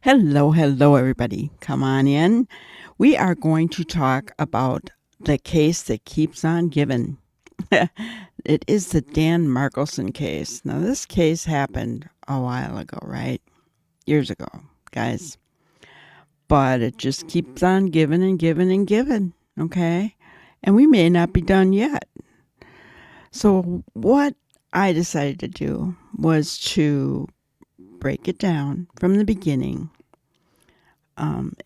Hello, everybody. Come on in. We are going to talk about the case that keeps on giving. It is the Dan Markelson case. Now, this case happened a while ago, right? Years ago, guys. But it just keeps on giving and giving and giving, okay? And we may not be done yet. So, what I decided to do was to break it down from the beginning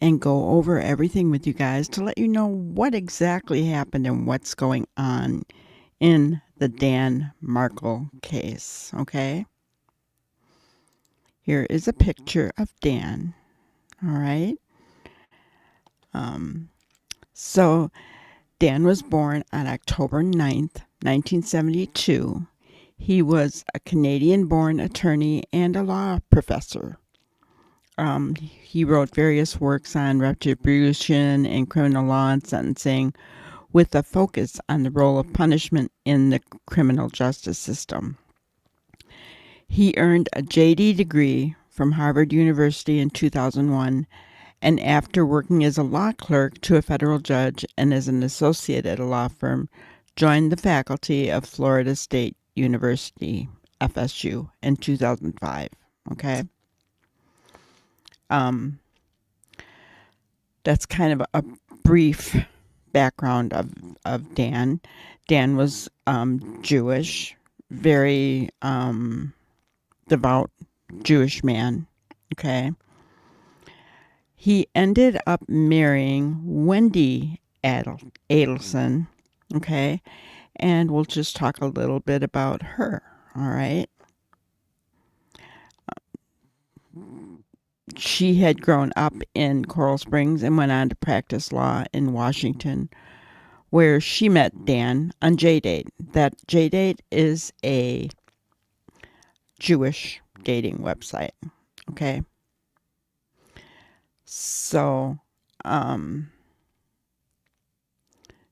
and go over everything with you guys to let you know what exactly happened and what's going on in the Dan Markle case, okay? Here is a picture of Dan, all right? So Dan was born on October 9th, 1972. He was a Canadian-born attorney and a law professor. He wrote various works on retribution and criminal law and sentencing, with a focus on the role of punishment in the criminal justice system. He earned a JD degree from Harvard University in 2001, and after working as a law clerk to a federal judge and as an associate at a law firm, joined the faculty of Florida State University, FSU, in 2005. Okay. That's kind of a brief background of Dan. Dan was Jewish, very devout Jewish man. Okay. He ended up marrying Wendy Adelson. Okay. And we'll just talk a little bit about her. All right. She had grown up in Coral Springs and went on to practice law in Washington, where she met Dan on JDate. That JDate is a Jewish dating website. Okay. So,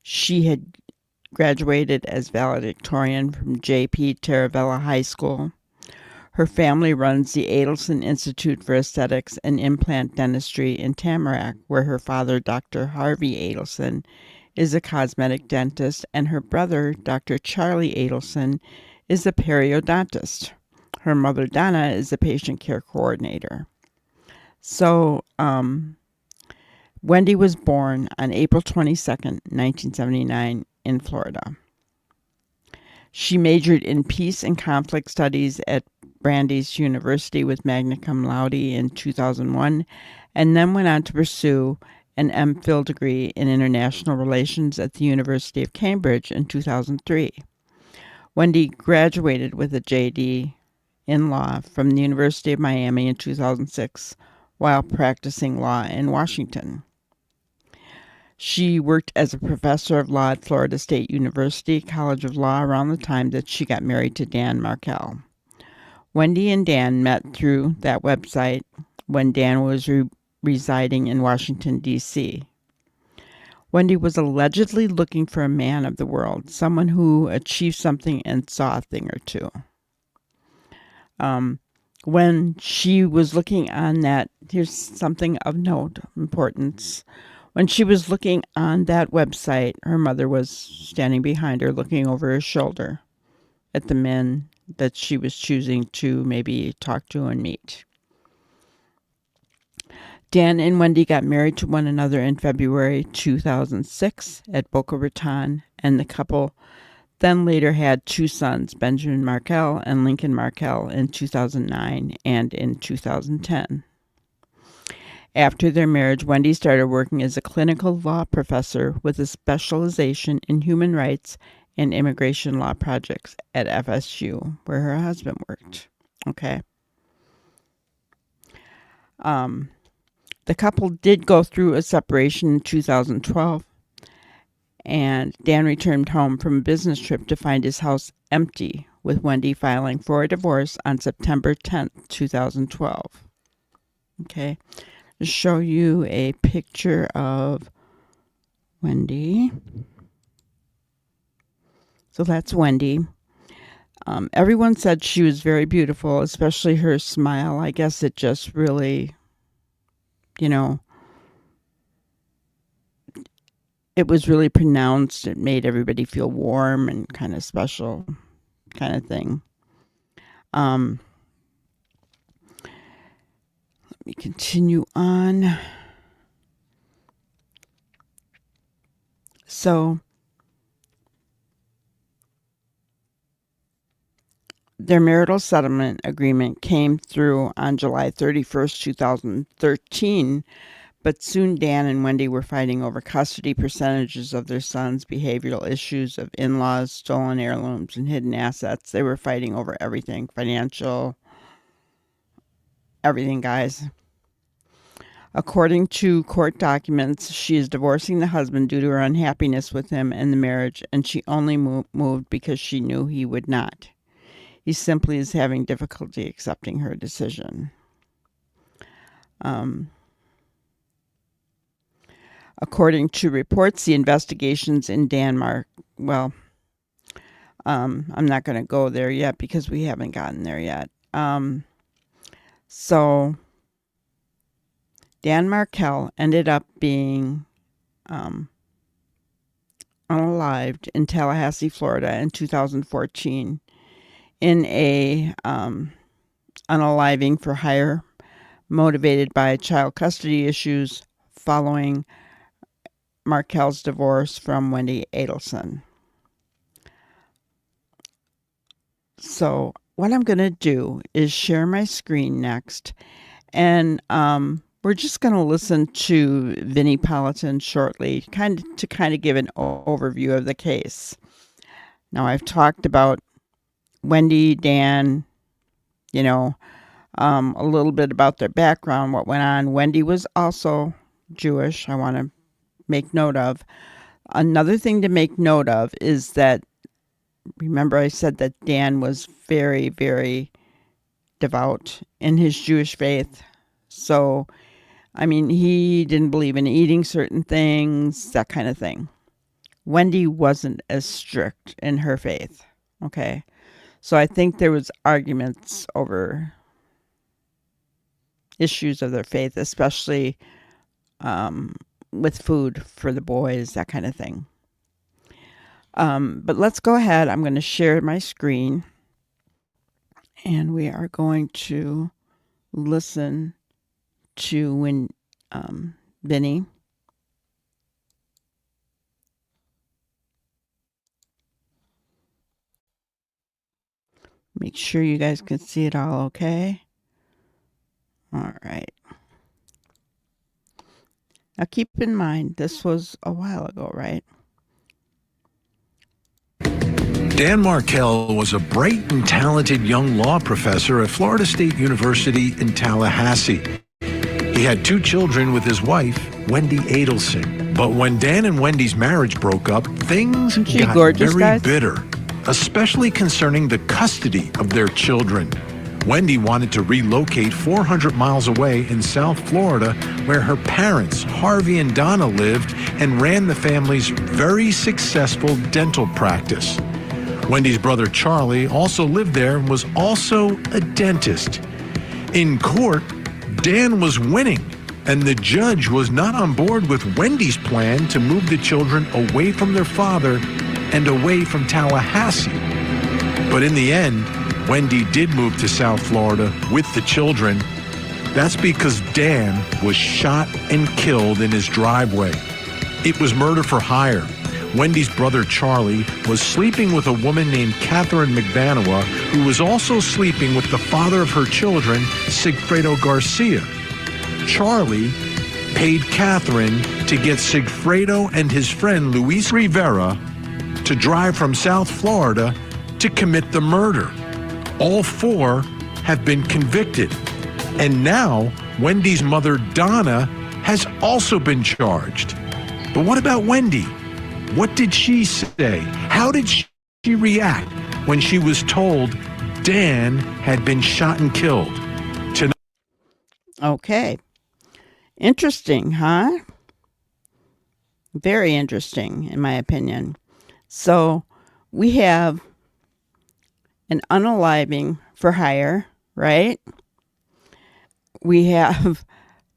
she had graduated as valedictorian from J.P. Taravella High School. Her family runs the Adelson Institute for Aesthetics and Implant Dentistry in Tamarack, where her father, Dr. Harvey Adelson, is a cosmetic dentist, and her brother, Dr. Charlie Adelson, is a periodontist. Her mother, Donna, is a patient care coordinator. So, Wendy was born on April 22nd, 1979, in Florida. She majored in peace and conflict studies at Brandeis University with magna cum laude in 2001, and then went on to pursue an MPhil degree in international relations at the University of Cambridge in 2003. Wendy graduated with a JD in law from the University of Miami in 2006 while practicing law in Washington. She worked as a professor of law at Florida State University College of Law around the time that she got married to Dan Markell. Wendy and Dan met through that website when Dan was residing in Washington, D.C. Wendy was allegedly looking for a man of the world, someone who achieved something and saw a thing or two. When she was looking on that, here's something of note, importance. When she was looking on that website, her mother was standing behind her, looking over her shoulder at the men that she was choosing to maybe talk to and meet. Dan and Wendy got married to one another in February 2006 at Boca Raton, and the couple then later had two sons, Benjamin Markell and Lincoln Markell, in 2009 and in 2010. After their marriage, Wendy started working as a clinical law professor with a specialization in human rights and immigration law projects at FSU, where her husband worked. Okay. The couple did go through a separation in 2012, and Dan returned home from a business trip to find his house empty, with Wendy filing for a divorce on September 10th, 2012. Okay. To show you a picture of Wendy. So that's Wendy. Everyone said she was very beautiful, especially her smile. I guess it just really you know, it was really pronounced. It made everybody feel warm and kind of special kind of thing. Let me continue on. So their marital settlement agreement came through on July 31st, 2013, but soon Dan and Wendy were fighting over custody percentages of their sons, behavioral issues of in-laws, stolen heirlooms, and hidden assets. They were fighting over everything, financial, everything, guys. According to court documents, she is divorcing the husband due to her unhappiness with him and the marriage, and she only moved because she knew he would not. He simply is having difficulty accepting her decision. According to reports, the investigations in Denmark, well, I'm not going to go there yet because we haven't gotten there yet. So Dan Markel ended up being unalived in Tallahassee, Florida in 2014 in a unaliving for hire motivated by child custody issues following Markel's divorce from Wendy Adelson. So what I'm going to do is share my screen next, and we're just going to listen to Vinnie Politan shortly, to give an overview of the case. Now, I've talked about Wendy, Dan, a little bit about their background, what went on. Wendy was also Jewish, I want to make note of. Another thing to make note of is that, remember I said that Dan was very, very devout in his Jewish faith. So, I mean, he didn't believe in eating certain things, that kind of thing. Wendy wasn't as strict in her faith, okay? So I think there was arguments over issues of their faith, especially with food for the boys, that kind of thing. But let's go ahead. I'm going to share my screen, and we are going to listen to Vinnie. Make sure you guys can see it all okay. All right. Now keep in mind, this was a while ago, right? Dan Markel was a bright and talented young law professor at Florida State University in Tallahassee. He had 2 children with his wife, Wendy Adelson. But when Dan and Wendy's marriage broke up, things got gorgeous, very guys? bitter, especially concerning the custody of their children. Wendy wanted to relocate 400 miles away in South Florida, where her parents, Harvey and Donna, lived and ran the family's very successful dental practice. Wendy's brother Charlie also lived there and was also a dentist. In court, Dan was winning, and the judge was not on board with Wendy's plan to move the children away from their father and away from Tallahassee. But in the end, Wendy did move to South Florida with the children. That's because Dan was shot and killed in his driveway. It was murder for hire. Wendy's brother Charlie was sleeping with a woman named Catherine McBanawa, who was also sleeping with the father of her children, Sigfredo Garcia. Charlie paid Catherine to get Sigfredo and his friend Luis Rivera to drive from South Florida to commit the murder. All 4 have been convicted. And now Wendy's mother, Donna, has also been charged. But what about Wendy? What did she say? How did she react when she was told Dan had been shot and killed? Okay. Interesting, huh? Very interesting, in my opinion. So we have an unaliving for hire, right? We have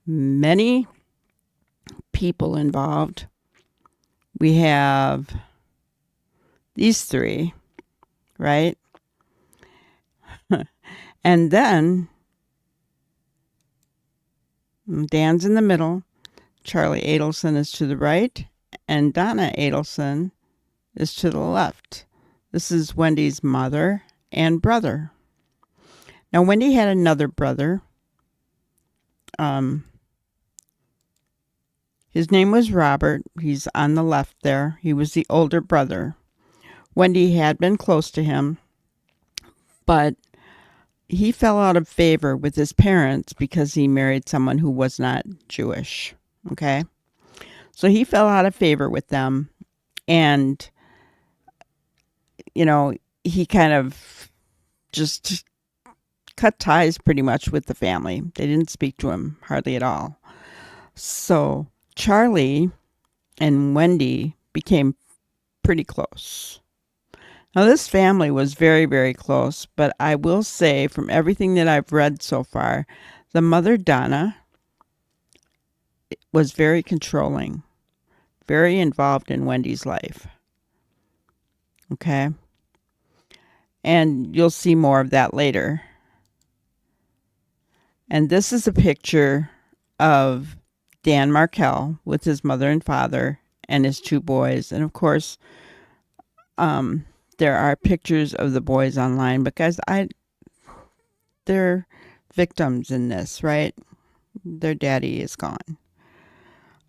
many people involved. We have these three, right? And then Dan's in the middle. Charlie Adelson is to the right, and Donna Adelson is to the left. This is Wendy's mother and brother. Now, Wendy had another brother. His name was Robert. He's on the left there. He was the older brother. Wendy had been close to him, but he fell out of favor with his parents because he married someone who was not Jewish. Okay? So he fell out of favor with them, and, he kind of just cut ties pretty much with the family. They didn't speak to him hardly at all. So Charlie and Wendy became pretty close. Now, this family was very, very close, but I will say from everything that I've read so far, the mother, Donna, was very controlling, very involved in Wendy's life. Okay? And you'll see more of that later. And this is a picture of Dan Markell with his mother and father and his two boys. And of course, there are pictures of the boys online because they're victims in this, right? Their daddy is gone.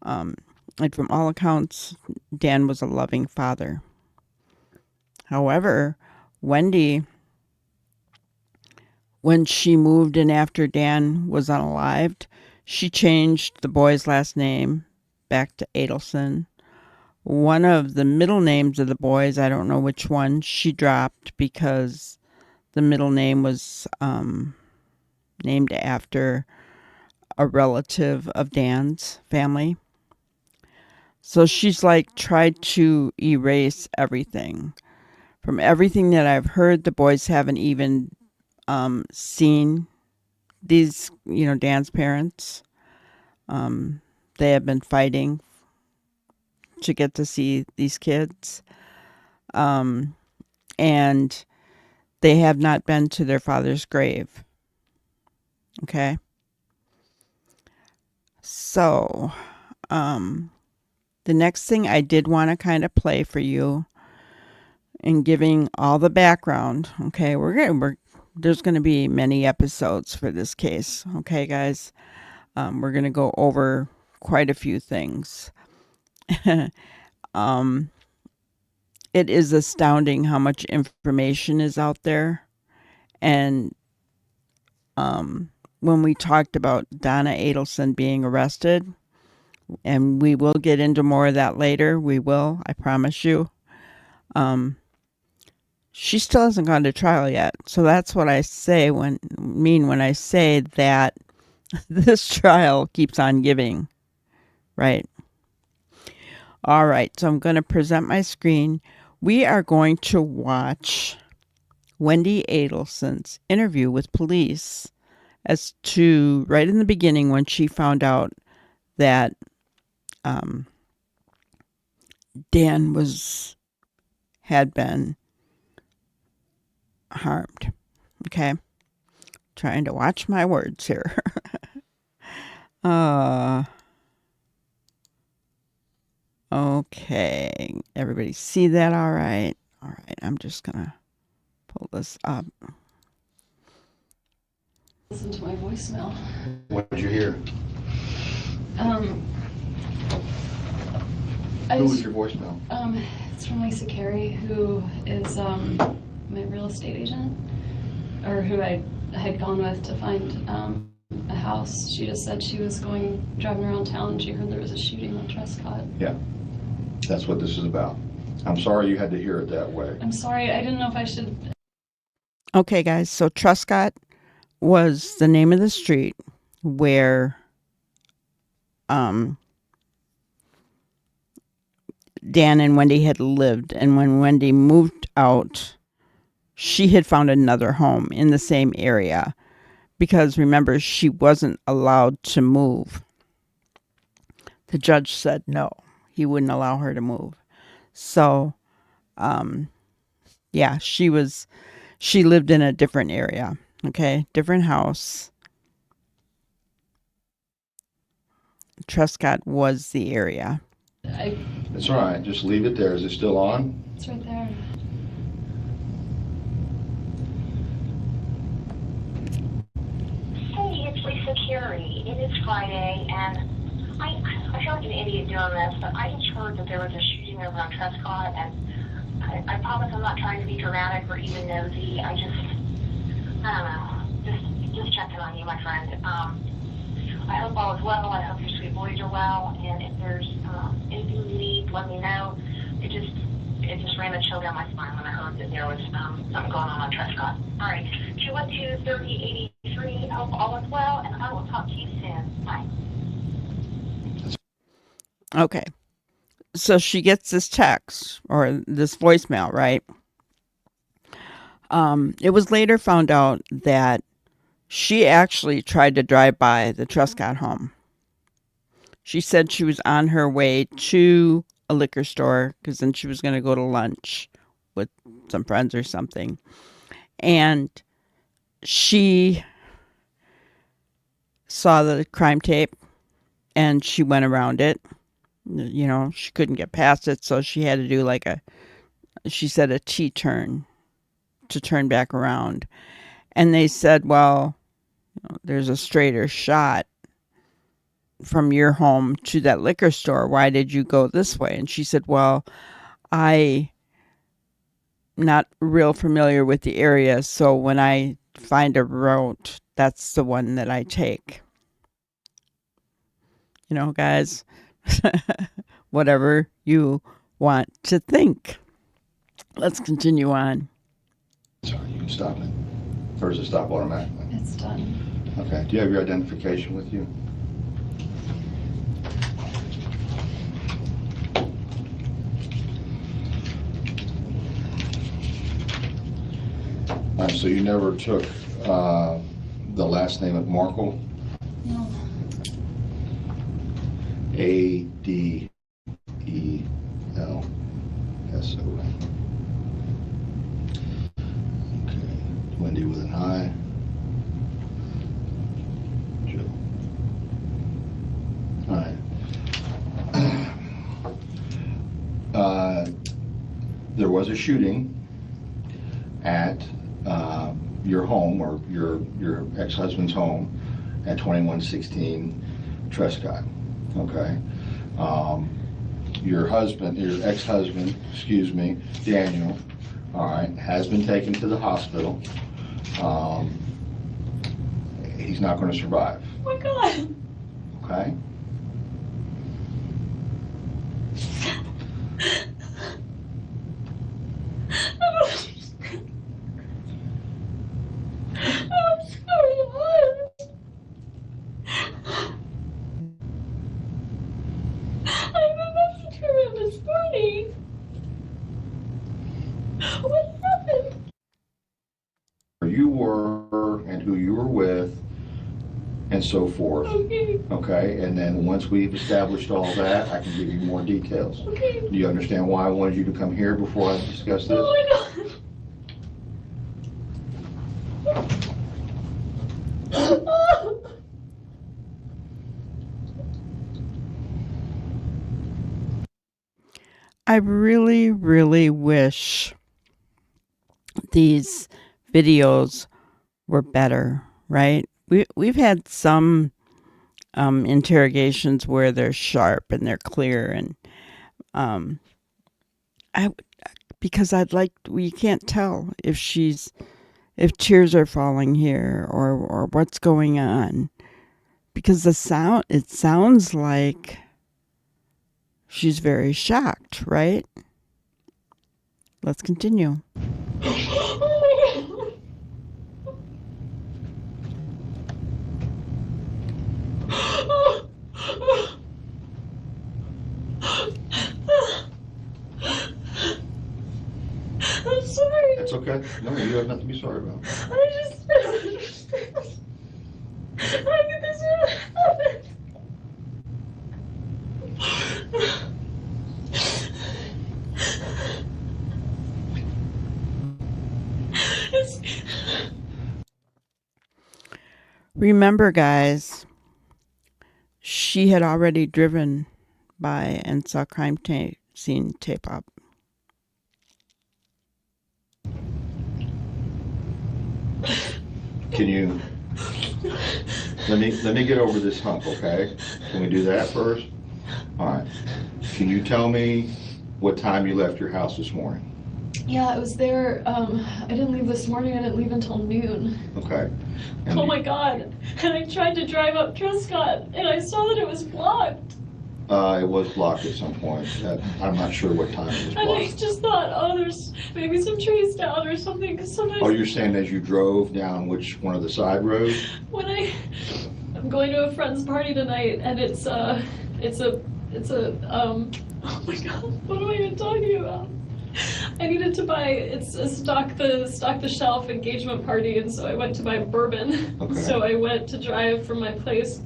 And from all accounts, Dan was a loving father. However, Wendy, when she moved in after Dan was unalived, she changed the boy's last name back to Adelson. One of the middle names of the boys, I don't know which one, she dropped because the middle name was named after a relative of Dan's family. So she's tried to erase everything. From everything that I've heard, the boys haven't even seen these, Dan's parents. They have been fighting to get to see these kids. And they have not been to their father's grave. Okay? So, the next thing I did want to kind of play for you in giving all the background. Okay, there's going to be many episodes for this case. Okay, guys, we're going to go over quite a few things. It is astounding how much information is out there. And when we talked about Donna Adelson being arrested, and we will get into more of that later, we will, I promise you. She still hasn't gone to trial yet. So that's what I mean when I say that this trial keeps on giving, right? All right, so I'm going to present my screen. We are going to watch Wendy Adelson's interview with police as to right in the beginning when she found out that Dan had been harmed. Okay, trying to watch my words here. Okay, everybody see that? All right, I'm just gonna pull this up. Listen to my voicemail. What did you hear? Who was your voicemail? It's from Lisa Carey, who is my real estate agent, or who I had gone with to find a house. She just said she was driving around town and she heard there was a shooting on Trescott. Yeah, that's what this is about. I'm sorry you had to hear it that way. I'm sorry, I didn't know if I should. Okay, guys, so Trescott was the name of the street where Dan and Wendy had lived, and when Wendy moved out, she had found another home in the same area because remember, she wasn't allowed to move the judge said no, he wouldn't allow her to move. So, yeah, she lived in a different area, okay, different house. Trescott was the area. It's all right. Just leave it there. Is it still on? It's right there. Hey, it's Lisa Carey. It is Friday, and I feel like an idiot doing this, but I just heard that there was a shooting over on Trescott, and I promise I'm not trying to be dramatic or even nosy. I don't know, just checking on you, my friend. I hope all is well. I hope your sweet boys are well, and if there's anything you need, let me know. It just ran a chill down my spine when I heard that there was something going on Trescott. All right, 212-3083. Hope all is well, and I will talk to you soon. Bye. Okay. So she gets this text or this voicemail, right? It was later found out that she actually tried to drive by the Trescott home. She said she was on her way to a liquor store because then she was going to go to lunch with some friends or something. And she saw the crime tape and she went around it. You know, she couldn't get past it, so she had to do like she said a T-turn to turn back around. And they said, well, there's a straighter shot from your home to that liquor store. Why did you go this way? And she said, well, I'm not real familiar with the area, so when I find a route, that's the one that I take. You know, guys, whatever you want to think. Let's continue on. Sorry, you can stop it. Or does it stop automatically? It's done. Okay. Do you have your identification with you? All right, so you never took the last name of Markle? No. Adelso. Okay. Wendy with an I. Joe. All right. There was a shooting at your home, or your ex-husband's home, at 2116 Trescott. Okay. Your ex-husband, Daniel, all right, has been taken to the hospital. He's not going to survive. Oh my God. Okay. I'm sorry, Mom. I messaged her this morning. What happened? Where you were and who you were with and so forth. Okay. Okay, and then once we've established all that, I can give you more details. Okay. Do you understand why I wanted you to come here before I discuss this? Oh my God. I really, really wish these videos were better, right? We've had some interrogations where they're sharp and they're clear, and because we can't tell if tears are falling here or what's going on, because it sounds like she's very shocked, right? Let's continue. I'm sorry. That's okay. No, you have nothing to be sorry about. I just don't understand. How did this really happen? Remember, guys, she had already driven by and saw scene tape up. Can you, let me get over this hump, okay? Can we do that first? All right. Can you tell me what time you left your house this morning? Yeah, I was there. I didn't leave this morning. I didn't leave until noon. Okay. Oh my God. And I tried to drive up Trescott and I saw that it was blocked. It was blocked at some point. I'm not sure what time it was And I blocked. just thought, oh, there's maybe some trees down or something. Because sometimes Oh, you're saying as you drove down which one of the side roads? when I'm going to a friend's party tonight and it's a oh my God, what am I even talking about? I needed to buy, it's a stock the shelf engagement party, and so I went to buy bourbon. Okay. So I went to drive from my place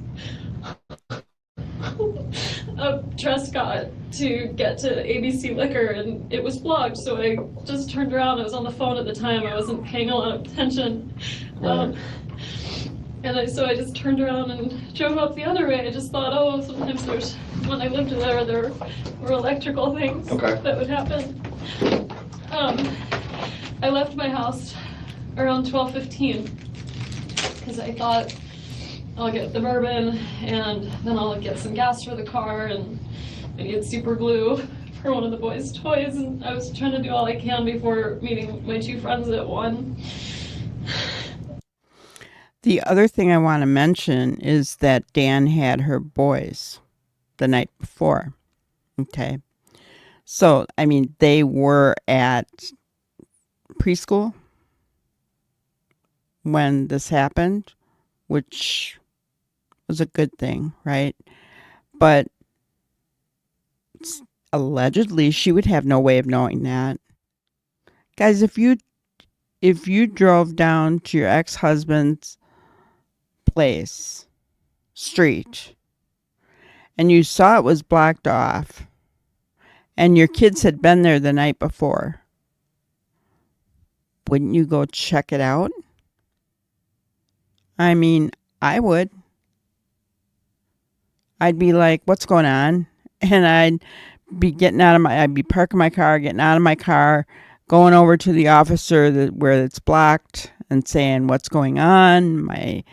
up Trescott to get to ABC Liquor, and it was blocked, so I just turned around. I was on the phone at the time. I wasn't paying a lot of attention. Right. So I just turned around and drove up the other way. I just thought, oh, sometimes when I lived there were electrical things that would happen. I left my house around 12:15 because I thought I'll get the bourbon and then I'll get some gas for the car and maybe get super glue for one of the boys' toys. And I was trying to do all I can before meeting my two friends at 1. The other thing I want to mention is that Dan had her boys the night before. Okay. So, I mean, they were at preschool when this happened, which was a good thing, right? But allegedly, she would have no way of knowing that. Guys, if you drove down to your ex-husband's street, and you saw it was blocked off, and your kids had been there the night before, wouldn't you go check it out? I mean, I would. I'd be like, what's going on? And I'd be parking my car, getting out of my car, going over to the officer where it's blocked and saying, what's going on? My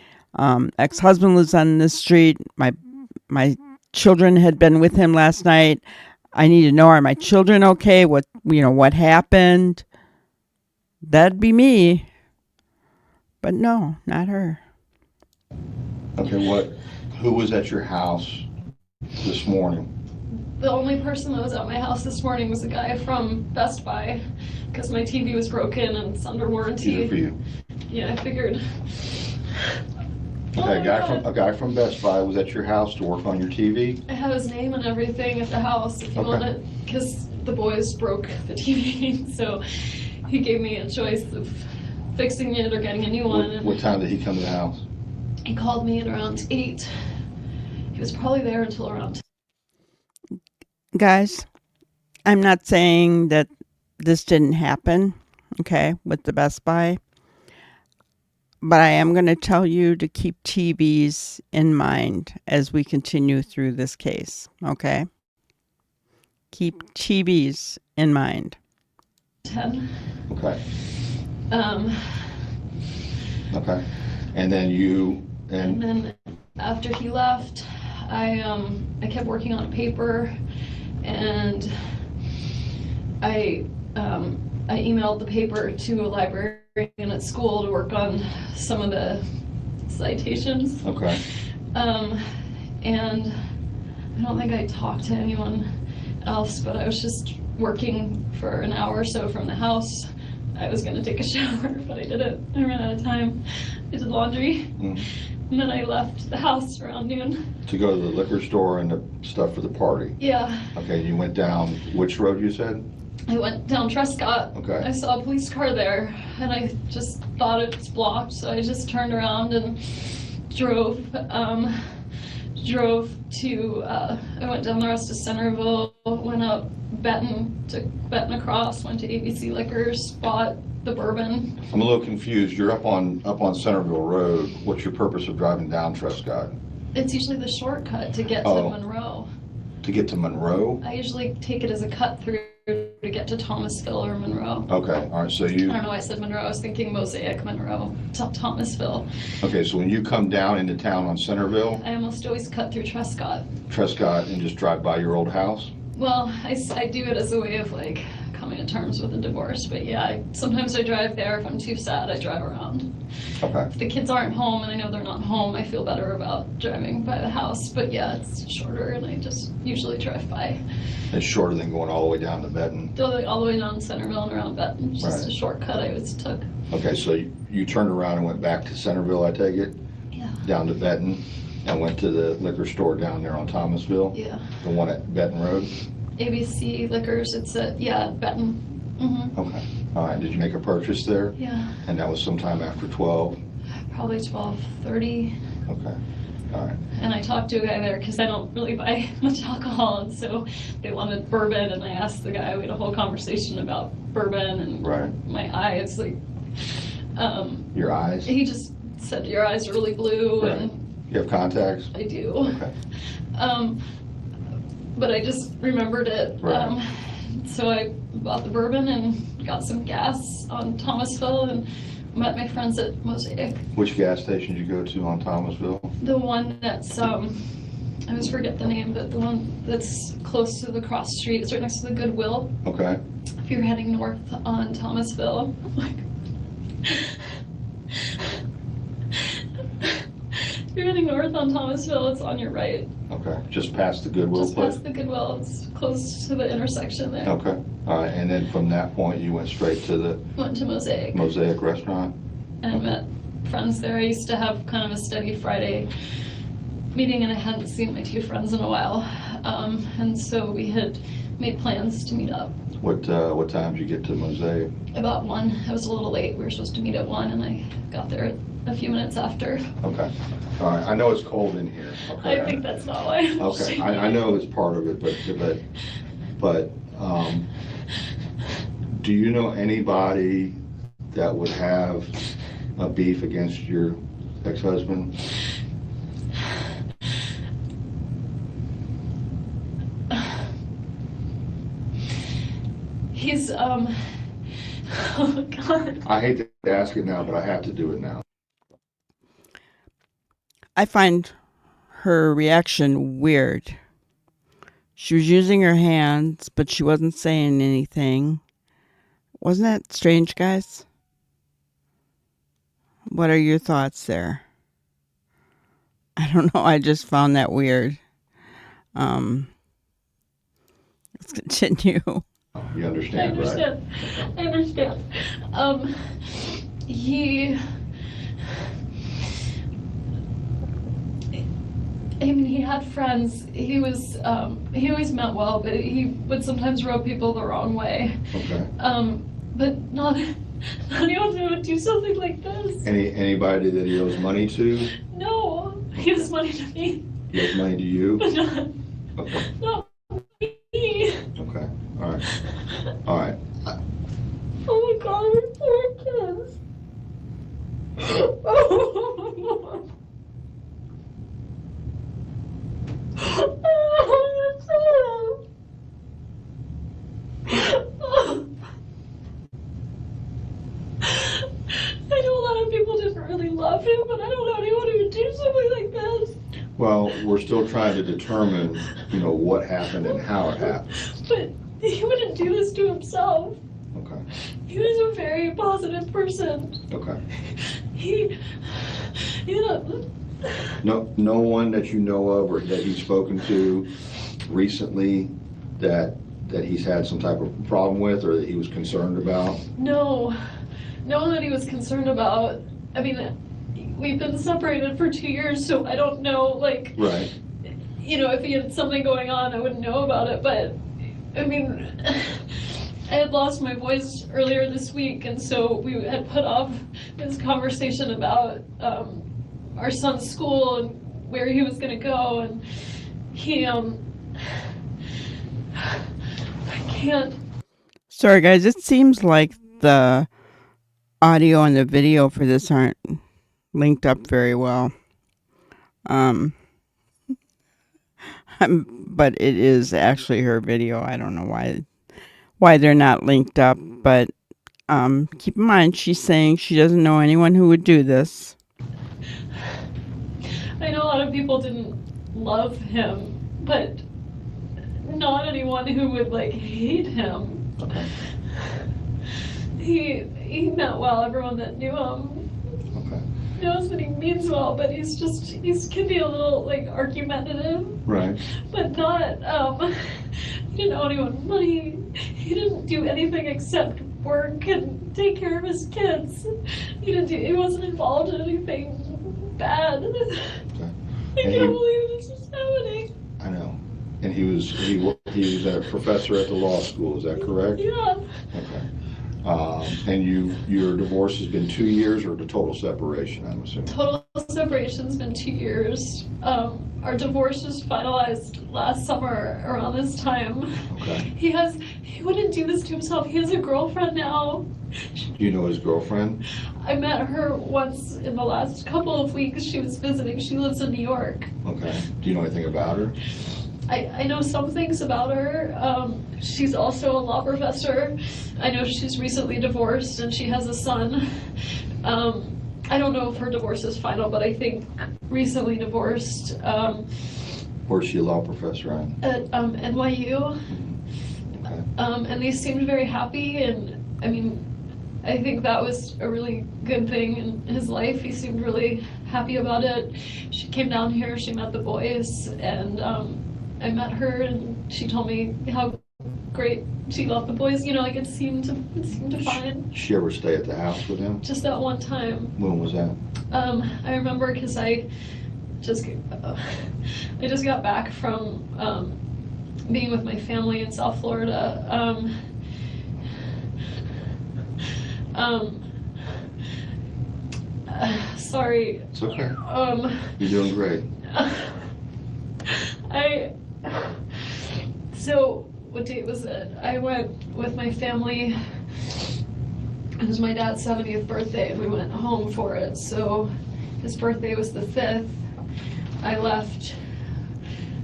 ex-husband lives on this street. My children had been with him last night. I need to know, are my children okay? What happened? That'd be me. But no, not her. Okay, who was at your house this morning? The only person that was at my house this morning was a guy from Best Buy because my TV was broken and it's under warranty. Easy for you. Yeah, I figured. Okay, a guy from Best Buy was at your house to work on your TV? I have his name and everything at the house if you want it, because the boys broke the TV, so he gave me a choice of fixing it or getting a new one. What time did he come to the house? He called me at around 8. He was probably there until around 10. Guys, I'm not saying that this didn't happen, okay, with the Best Buy. But I am going to tell you to keep TVs in mind as we continue through this case, okay? Keep TVs in mind. 10. Okay. Okay. And then and then after he left, I kept working on a paper, and I emailed the paper to a librarian at school to work on some of the citations. Okay. And I don't think I talked to anyone else, but I was just working for an hour or so from the house. I was gonna take a shower, but I didn't. I ran out of time. I did laundry. And then I left the house around noon. To go to the liquor store and the stuff for the party? Yeah. Okay, you went down which road you said? I went down Trescott. Okay. I saw a police car there, and I just thought it was blocked, so I just turned around and drove to, I went down the rest of Centerville, went up Benton, took Benton across, went to ABC Liquors, bought the bourbon. I'm a little confused. You're up on Centerville Road. What's your purpose of driving down Trescott? It's usually the shortcut to get to Oh. Monroe. To get to Monroe? I usually take it as a cut through to get to Thomasville or Monroe. Okay, all right, so I you, don't know why I said Monroe. I was thinking Mosaic, Monroe, Thomasville. okay, so when you come down into town on Centerville, I almost always cut through Trescott. Trescott, and just drive by your old house? Well, I do it as a way of like coming to terms with a divorce. But yeah, sometimes I drive there. If I'm too sad, I drive around. Okay, If the kids aren't home and I know they're not home, I feel better about driving by the house. But yeah, it's shorter and I just usually drive by. it's shorter than going all the way down to Benton. All the way down Centerville and around Benton. It's just Right. a shortcut I always took. Okay, so you turned around and went back to Centerville, I take it, Yeah. down to Benton, and went to the liquor store down there on Thomasville? Yeah. The one at Benton Road? ABC Liquors, it's at, yeah, Benton. Mm-hmm. Okay, all right, did you make a purchase there? Yeah, And that was sometime after 12? probably 12:30. Okay, all right. And I talked to a guy there because I don't really buy much alcohol, and so they wanted bourbon, and I asked the guy, we had a whole conversation about bourbon and Right. my eyes, like, Your eyes? he just said, your eyes are really blue, Right. and You have contacts? I do. Okay, But I just remembered it. Right. So I bought the bourbon and got some gas on Thomasville and met my friends at Mosaic. which gas station did you go to on Thomasville? The one that's, I always forget the name, but the one that's close to the cross street, it's right next to the Goodwill. Okay, If you're heading north on Thomasville, if you're heading north on Thomasville, it's on your right. okay, just past the Goodwill Just place? past the Goodwill, it's close to the intersection there. Okay, all right, and then from that point, you went straight to the Went to Mosaic Mosaic Restaurant? and met friends there. I used to have kind of a steady Friday meeting and I hadn't seen my two friends in a while. And so we had made plans to meet up. What time did you get to Mosaic? About 1, I was a little late. We were supposed to meet at 1 and I got there a few minutes after. Okay, all right, I know it's cold in here. Okay. I think that's not why. I'm Okay, shaking. I know it's part of it, but, do you know anybody that would have a beef against your ex-husband? He's, oh God. I hate to ask it now, but I have to do it now. I find her reaction weird. She was using her hands, but she wasn't saying anything. Wasn't that strange, guys? What are your thoughts there? I don't know. I just found that weird. Let's continue. You I understand, right? understand. I understand. He had friends. He always meant well, but he would sometimes rub people the wrong way. Okay. But not anyone who would do something like this. Anybody that he owes money to? No, he owes money to me, He owes money to you? but not Okay, me. okay, all right, all right. Oh my God, we're poor kids. Oh. I know a lot of people didn't really love him, but I don't know anyone who would do something like this. Well, we're still trying to determine, what happened and how it happened. But he wouldn't do this to himself. Okay, He was a very positive person. okay. No one that you know of or that he's spoken to recently that he's had some type of problem with or that he was concerned about? No one that he was concerned about. I mean, we've been separated for 2 years, so I don't know, like, Right. if he had something going on, I wouldn't know about it, but, I mean, I had lost my voice earlier this week, and so we had put off this conversation about our son's school and where he was gonna go, and he, I can't. Sorry, guys. It seems like the audio and the video for this aren't linked up very well. But it is actually her video. I don't know why they're not linked up, but keep in mind she's saying she doesn't know anyone who would do this. I know a lot of people didn't love him, but not anyone who would like hate him. Okay. He meant well. Everyone that knew him Okay. knows that he means well, but he can be a little like argumentative. Right. But not he didn't owe anyone money. He didn't do anything except work and take care of his kids. He wasn't involved in anything bad. Okay. I can't believe this is happening. I know. And he was a professor at the law school, is that correct? Yeah. Okay. And your divorce has been 2 years, or the total separation, I'm assuming? Total separation's been 2 years. Our divorce was finalized last summer around this time. Okay. He wouldn't do this to himself. He has a girlfriend now. Do you know his girlfriend? I met her once in the last couple of weeks. She was visiting. She lives in New York. Okay. Do you know anything about her? I know some things about her. She's also a law professor. I know she's recently divorced and she has a son. I don't know if her divorce is final, but I think recently divorced. Where's she a law professor at? At NYU. Okay. And they seemed very happy, and I mean, I think that was a really good thing in his life. He seemed really happy about it. She came down here, she met the boys, and I met her, and she told me how great she loved the boys. You know, like it seemed fine. Did she ever stay at the house with him? Just that one time. When was that? I remember because I just got back from being with my family in South Florida. Sorry. It's okay. You're doing great. So what date was it? I went with my family. It was my dad's 70th birthday and we went home for it. So his birthday was the 5th. I left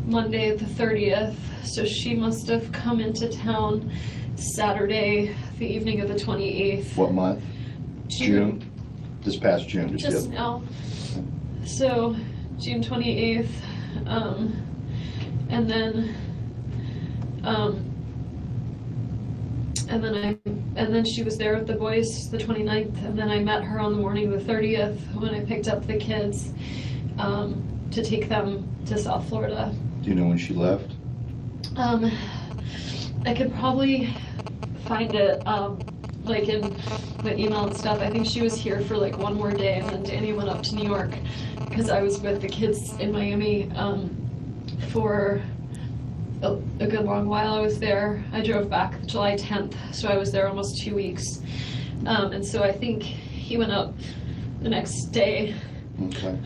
Monday the 30th. So she must have come into town Saturday, the evening of the 28th. What month? June? This past June. Just now. So June 28th. And then she was there with the boys the 29th, and then I met her on the morning of the 30th when I picked up the kids to take them to South Florida. Do you know when she left? I could probably find it like in the email and stuff. I think she was here for like one more day, and then Danny went up to New York because I was with the kids in Miami for a good long while. I was there. I drove back July 10th, so I was there almost 2 weeks. And so I think he went up the next day. Okay.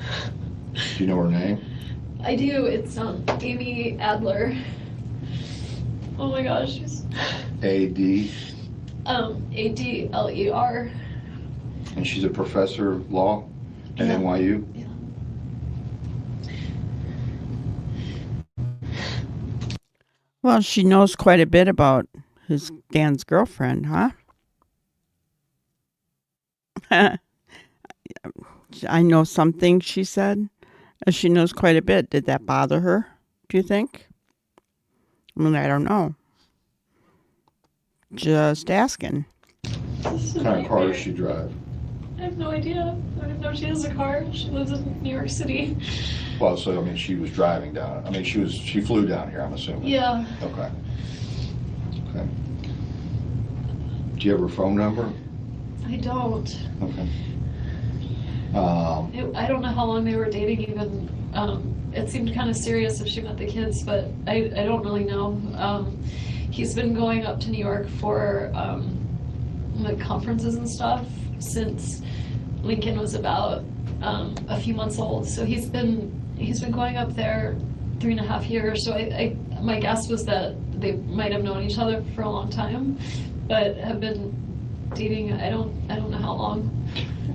Do you know her name? I do. It's Amy Adler. Oh my gosh, she's A.D.? Adler. And she's a professor of law at Yeah. NYU? Yeah. Well, she knows quite a bit about Dan's girlfriend, huh? I know some things, she said. She knows quite a bit. Did that bother her, do you think? I mean, I don't know. Just asking. What kind of car does she drive? I have no idea. I don't know if she has a car. She lives in New York City. Well, so, I mean, she was driving down. I mean, she flew down here, I'm assuming. Yeah. Okay. Okay. Do you have her phone number? I don't. Okay. I don't know how long they were dating even. It seemed kind of serious if she met the kids, but I don't really know. He's been going up to New York for like conferences and stuff since Lincoln was about a few months old. So he's been going up there 3.5 years. So my guess was that they might have known each other for a long time, but have been dating. I don't know how long.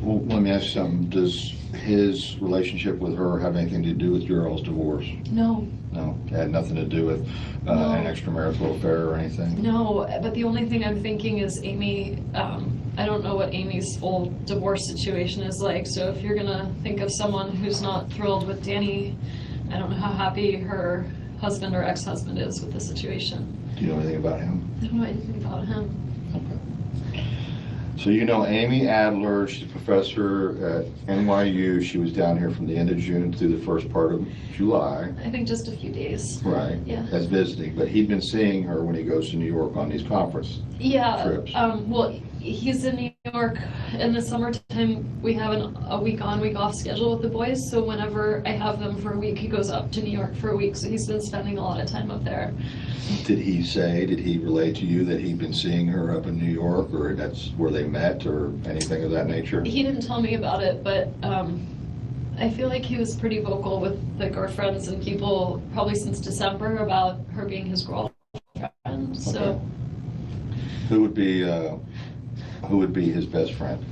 Well, let me ask you something. Does his relationship with her have anything to do with your all's divorce? No. No, it had nothing to do with No. an extramarital affair or anything? No, but the only thing I'm thinking is Amy, I don't know what Amy's full divorce situation is like, so if you're gonna think of someone who's not thrilled with Danny, I don't know how happy her husband or ex-husband is with the situation. Do you know anything about him? I don't know anything about him. Okay. So you know Amy Adler, she's a professor at NYU. She was down here from the end of June through the first part of July. I think just a few days. Right. Yeah. As visiting, but he'd been seeing her when he goes to New York on these conference trips. Well, he's in New York in the summertime. We have a week on, week off schedule with the boys. So whenever I have them for a week, he goes up to New York for a week. So he's been spending a lot of time up there. Did he relate to you that he'd been seeing her up in New York, or that's where they met, or anything of that nature? He didn't tell me about it, but I feel like he was pretty vocal with like our friends and people probably since December about her being his girlfriend. So. Okay. Who would be his best friend?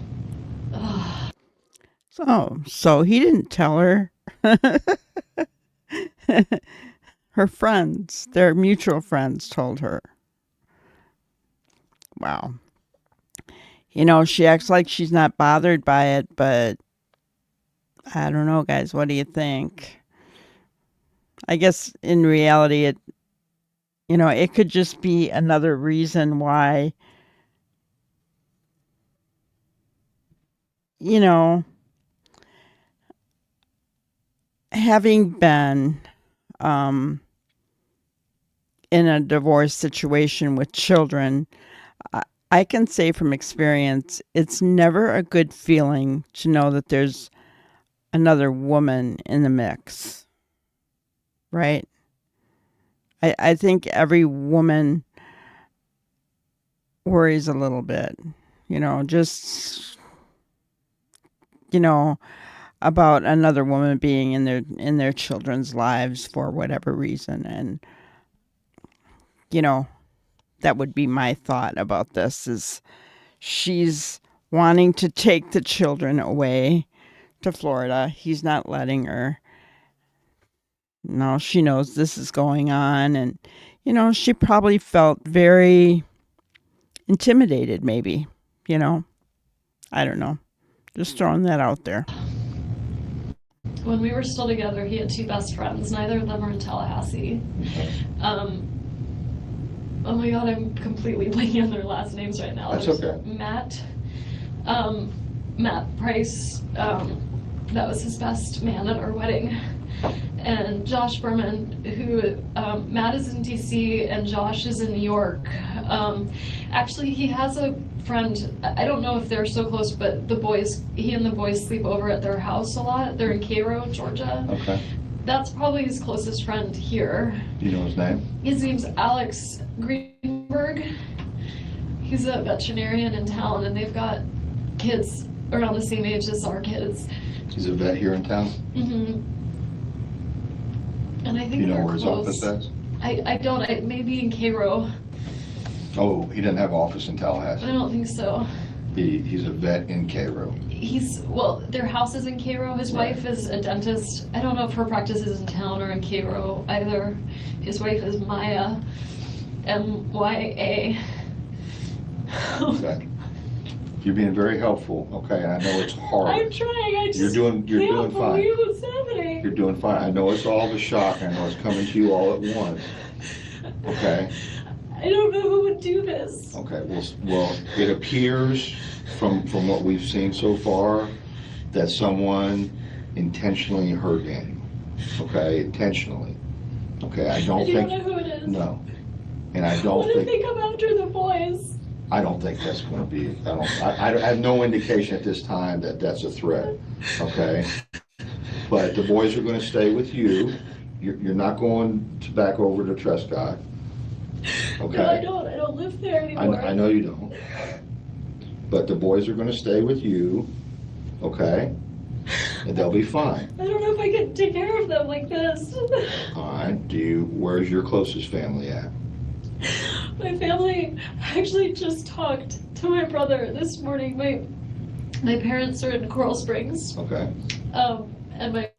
So he didn't tell her. Her friends, their mutual friends, told her. Wow. You know, she acts like she's not bothered by it, but I don't know, guys. What do you think? I guess in reality, it could just be another reason why, having been in a divorce situation with children, I can say from experience, it's never a good feeling to know that there's another woman in the mix, right? I think every woman worries a little bit, about another woman being in their children's lives for whatever reason. And, that would be my thought about this, is she's wanting to take the children away to Florida. He's not letting her. No, she knows this is going on. And, she probably felt very intimidated, maybe, I don't know. Just throwing that out there. When we were still together, he had two best friends. Neither of them are in Tallahassee. Oh my God, I'm completely blanking on their last names right now. That's okay. Matt Price, that was his best man at our wedding. And Josh Berman, who, Matt is in DC and Josh is in New York. Actually, he has a friend, I don't know if they're so close, but he and the boys sleep over at their house a lot. They're in Cairo, Georgia. Okay. That's probably his closest friend here. Do you know his name? His name's Alex Greenberg. He's a veterinarian in town, and they've got kids around the same age as our kids. He's a vet here in town? Mm-hmm. And I think Do you know they're where his close. office is? I don't. Maybe in Cairo. Oh, he doesn't have office in Tallahassee? I don't think so. He's a vet in Cairo. Their house is in Cairo. His wife is a dentist. I don't know if her practice is in town or in Cairo either. His wife is Maya, M-Y-A. Okay. You're being very helpful, okay, and I know it's hard. I'm trying. You're doing can't fine. believe what's happening. You're doing fine. I know it's all the shock. I know it's coming to you all at once. Okay? I don't know who would do this. Okay, well, it appears from what we've seen so far that someone intentionally hurt Danny. Okay, intentionally. Okay, I don't You think. don't know who it is? No. And I don't What if think. they come after the boys? I don't think that's going to be. I have no indication at this time that that's a threat. Okay. But the boys are going to stay with you. You're not going back over to Trescott. Okay. No, I don't. I don't live there anymore. I know you don't. But the boys are going to stay with you. Okay. And they'll be fine. I don't know if I can take care of them like this. All right. Where's your closest family at? My family actually just talked to my brother this morning. My parents are in Coral Springs. Okay. And my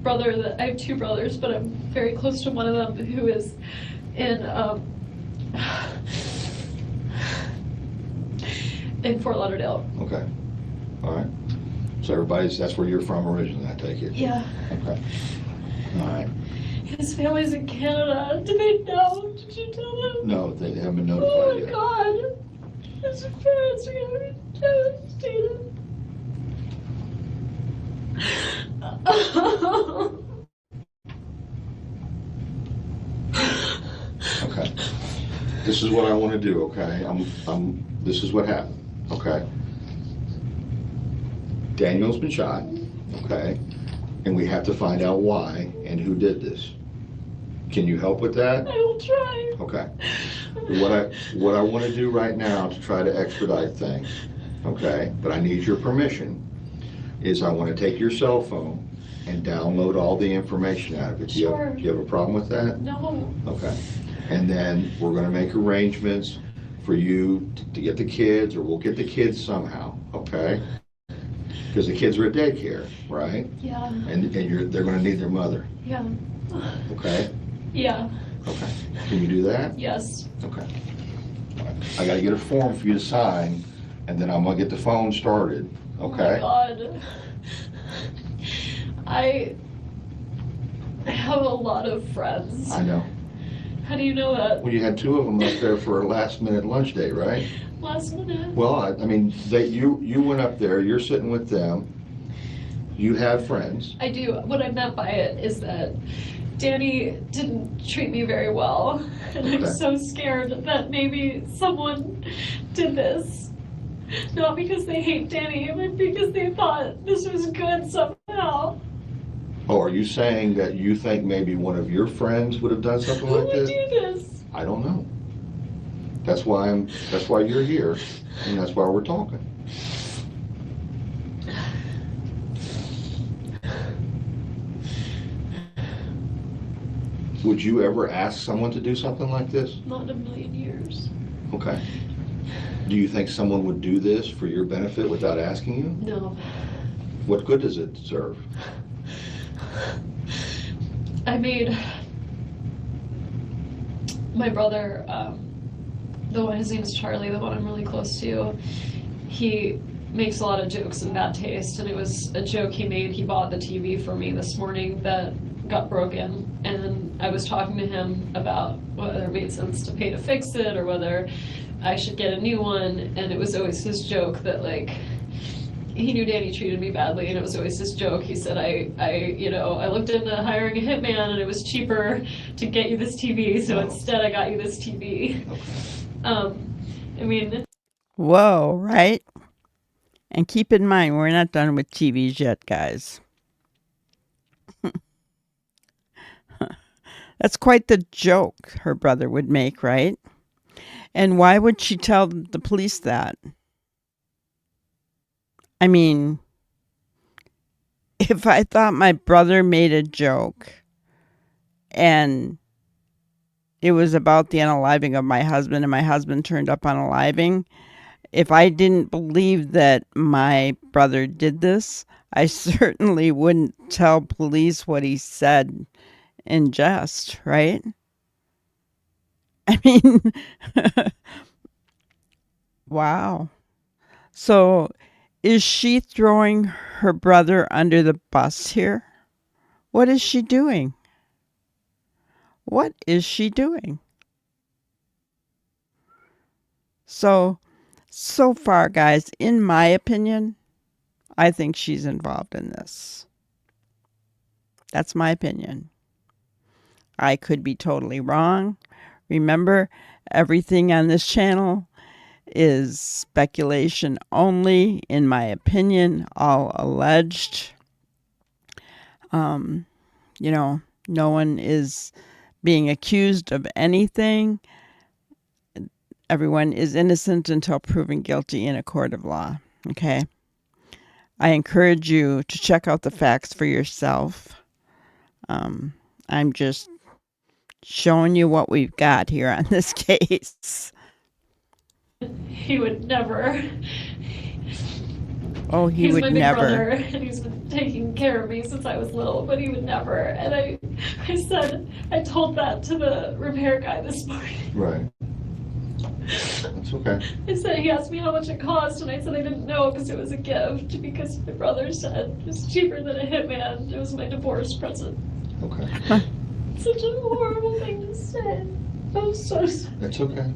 brother, I have two brothers, but I'm very close to one of them who is in Fort Lauderdale. Okay. All right. So that's where you're from originally, I take it? Yeah. Okay. All right. His family's in Canada. Did they know? Did you tell them? No, they haven't been Oh notified my yet. God. His parents are gonna be devastated. Okay. This is what I want to do, okay? This is what happened, okay? Daniel's been shot, okay? And we have to find out why and who did this. Can you help with that? I will try. Okay. What I want to do right now to try to expedite things, okay, but I need your permission, is I want to take your cell phone and download all the information out of it. Sure. Do you have a problem with that? No. Okay. And then we're going to make arrangements for you to get the kids, or we'll get the kids somehow, okay? Because the kids are at daycare, right? Yeah. And they're going to need their mother, Yeah. okay? Yeah. Okay. Can you do that? Yes. Okay. I got to get a form for you to sign, and then I'm going to get the phone started, okay? Oh my God. I have a lot of friends. I know. How do you know that? Well, you had two of them up there for a last-minute lunch date, right? Last minute? Well, I mean, you went up there, you're sitting with them, you have friends. I do. What I meant by it is that Danny didn't treat me very well, and I'm Okay. so scared that maybe someone did this. Not because they hate Danny, but because they thought this was good somehow. Oh, are you saying that you think maybe one of your friends would have done something Who like would this? do this? I don't know. That's why you're here, and that's why we're talking. Would you ever ask someone to do something like this? Not in a million years. Okay. Do you think someone would do this for your benefit without asking you? No. What good does it serve? I made my brother, the one, his name is Charlie, the one I'm really close to, he makes a lot of jokes in bad taste, and it was a joke he made. He bought the TV for me this morning that got broken, and I was talking to him about whether it made sense to pay to fix it or whether I should get a new one, and it was always his joke that, like, he knew Danny treated me badly, and it was always his joke. He said, I looked into hiring a hitman, and it was cheaper to get you this TV, so instead I got you this TV. I mean... Whoa, right? And keep in mind, we're not done with TVs yet, guys. That's quite the joke her brother would make, right? And why would she tell the police that? I mean, if I thought my brother made a joke and it was about the unaliving of my husband and my husband turned up unaliving, if I didn't believe that my brother did this, I certainly wouldn't tell police what he said in jest, right? I mean, wow. So is she throwing her brother under the bus here? What is she doing? What is she doing? So far, guys, in my opinion, I think she's involved in this. That's my opinion. I could be totally wrong. Remember, everything on this channel is speculation only, in my opinion, all alleged. No one is being accused of anything. Everyone is innocent until proven guilty in a court of law. Okay? I encourage you to check out the facts for yourself. I'm just showing you what we've got here on this case. He would never. Oh, he He's would my big never. brother, and he's been taking care of me since I was little, but he would never. And I told that to the repair guy this morning. Right. That's okay. I said, he asked me how much it cost, and I said I didn't know because it was a gift, because my brother said it was cheaper than a hitman. It was my divorce present. Okay. Such a horrible thing to say. I'm so sorry. That's okay.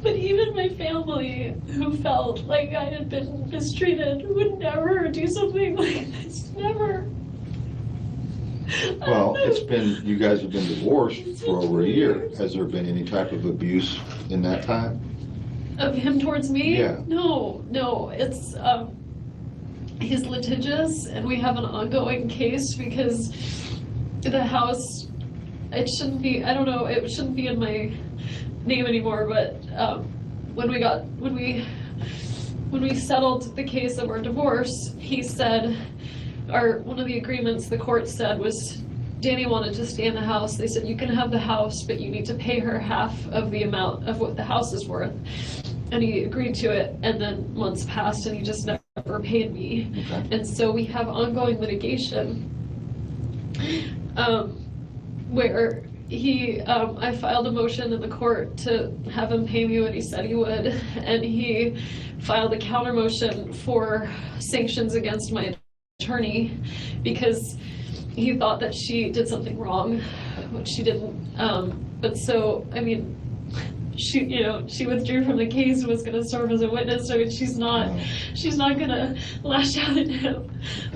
But even my family, who felt like I had been mistreated, would never do something like this. Never. Well, you guys have been divorced for over a year. Has there been any type of abuse in that time? Of him towards me? Yeah. No. It's, he's litigious, and we have an ongoing case because the house, it shouldn't be in my name anymore, but when we settled the case of our divorce, he said, one of the agreements the court said was, Danny wanted to stay in the house. They said, you can have the house, but you need to pay her half of the amount of what the house is worth. And he agreed to it, and then months passed, and he just never paid me. Okay. And so we have ongoing litigation where I filed a motion in the court to have him pay me what he said he would, and he filed a counter motion for sanctions against my attorney because he thought that she did something wrong, which she didn't. But so, I mean, she withdrew from the case and was going to serve as a witness, so she's not going to lash out at him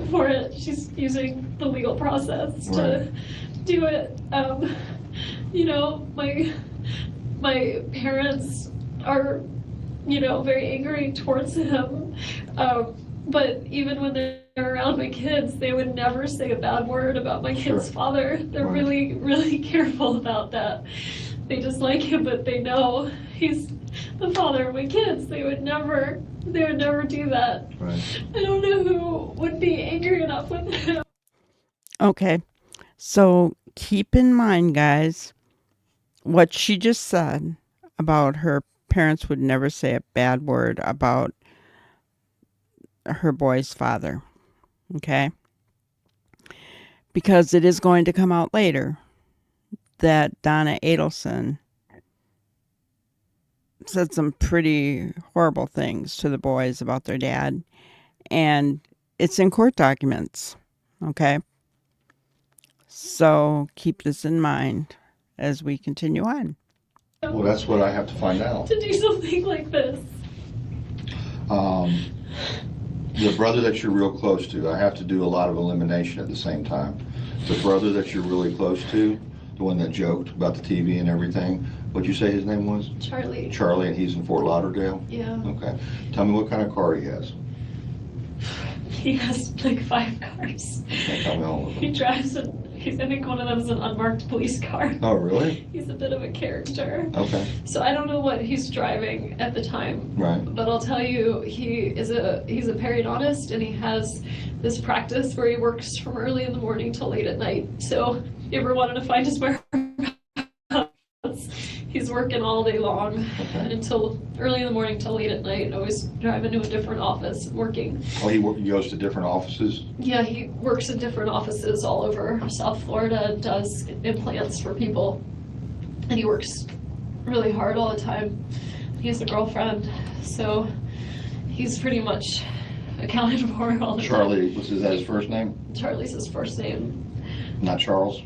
for it. She's using the legal process to do it. My parents are, very angry towards him. But even when they're around my kids, they would never say a bad word about my kid's father. They're really, really careful about that. They just like him, but they know he's the father of my kids. They would never do that. Right. I don't know who would be angry enough with him. Okay, so keep in mind, guys, what she just said about her parents would never say a bad word about her boy's father, okay? Because it is going to come out later that Donna Adelson said some pretty horrible things to the boys about their dad, and it's in court documents, okay? So keep this in mind as we continue on. Well, that's what I have to find out. To do something like this. The brother that you're real close to, I have to do a lot of elimination at the same time. The brother that you're really close to, the one that joked about the TV and everything, what'd you say his name was? Charlie. Charlie, and he's in Fort Lauderdale? Yeah. Okay. Tell me what kind of car he has. He has like 5 cars. Can't tell me all of He them. drives I think one of them is an unmarked police car. Oh, really? He's a bit of a character. Okay. So I don't know what he's driving at the time. Right. But I'll tell you, he's a periodontist, and he has this practice where he works from early in the morning till late at night. So if you ever wanted to find his whereabouts, he's working all day long until early in the morning till late at night, always driving to a different office and working. Oh, he goes to different offices? Yeah, he works in different offices all over South Florida and does implants for people. And he works really hard all the time. He has a girlfriend, so he's pretty much accounted for all the Charlie, is that his first name? time. Charlie's his first name. Not Charles?